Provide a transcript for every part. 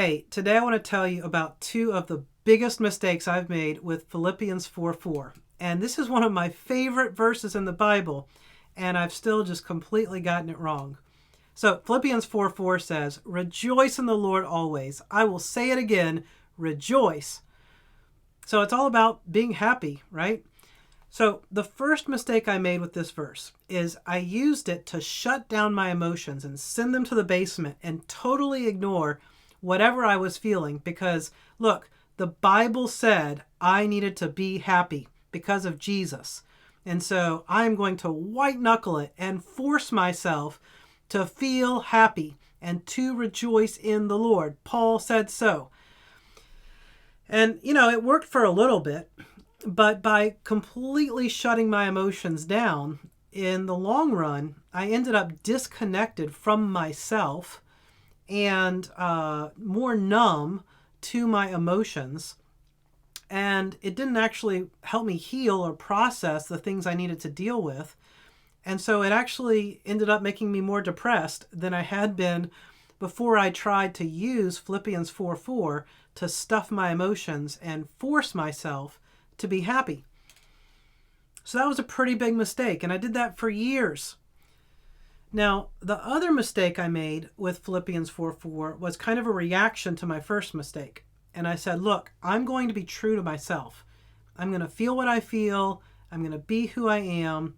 Hey, today I want to tell you about two of the biggest mistakes I've made with Philippians 4:4. And this is one of my favorite verses in the Bible, and I've still just completely gotten it wrong. So Philippians 4:4 says, "Rejoice in the Lord always. I will say it again, rejoice." So it's all about being happy, right? So the first mistake I made with this verse is I used it to shut down my emotions and send them to the basement and totally ignore whatever I was feeling because, look, the Bible said I needed to be happy because of Jesus. And so I'm going to white knuckle it and force myself to feel happy and to rejoice in the Lord. Paul said so. And, it worked for a little bit, but by completely shutting my emotions down, in the long run, I ended up disconnected from myself and more numb to my emotions. And it didn't actually help me heal or process the things I needed to deal with. And so it actually ended up making me more depressed than I had been before I tried to use Philippians 4:4 to stuff my emotions and force myself to be happy. So that was a pretty big mistake, and I did that for years. Now, the other mistake I made with Philippians 4:4 was kind of a reaction to my first mistake. And I said, look, I'm going to be true to myself. I'm going to feel what I feel. I'm going to be who I am.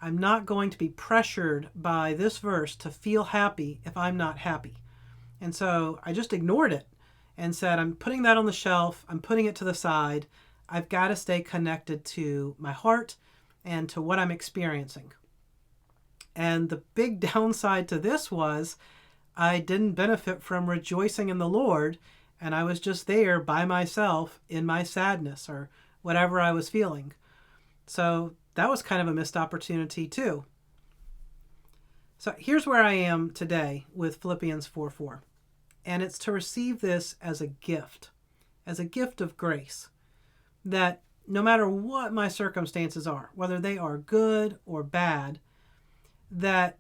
I'm not going to be pressured by this verse to feel happy if I'm not happy. And so I just ignored it and said, I'm putting that on the shelf. I'm putting it to the side. I've got to stay connected to my heart and to what I'm experiencing. And the big downside to this was I didn't benefit from rejoicing in the Lord, and I was just there by myself in my sadness or whatever I was feeling. So that was kind of a missed opportunity too. So here's where I am today with Philippians 4:4. And it's to receive this as a gift of grace, that no matter what my circumstances are, whether they are good or bad, that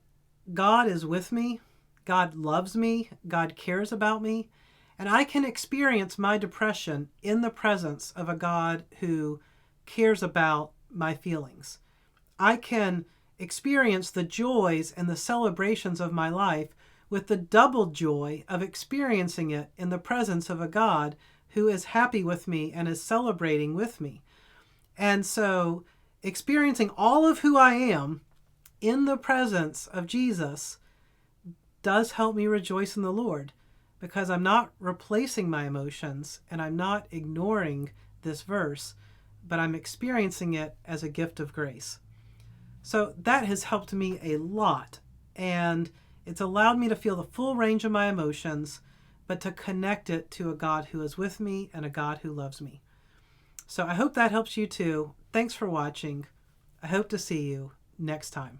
God is with me, God loves me, God cares about me, and I can experience my depression in the presence of a God who cares about my feelings. I can experience the joys and the celebrations of my life with the double joy of experiencing it in the presence of a God who is happy with me and is celebrating with me. And so experiencing all of who I am in the presence of Jesus does help me rejoice in the Lord, because I'm not replacing my emotions and I'm not ignoring this verse, but I'm experiencing it as a gift of grace. So that has helped me a lot, and it's allowed me to feel the full range of my emotions, but to connect it to a God who is with me and a God who loves me. So I hope that helps you too. Thanks for watching. I hope to see you next time.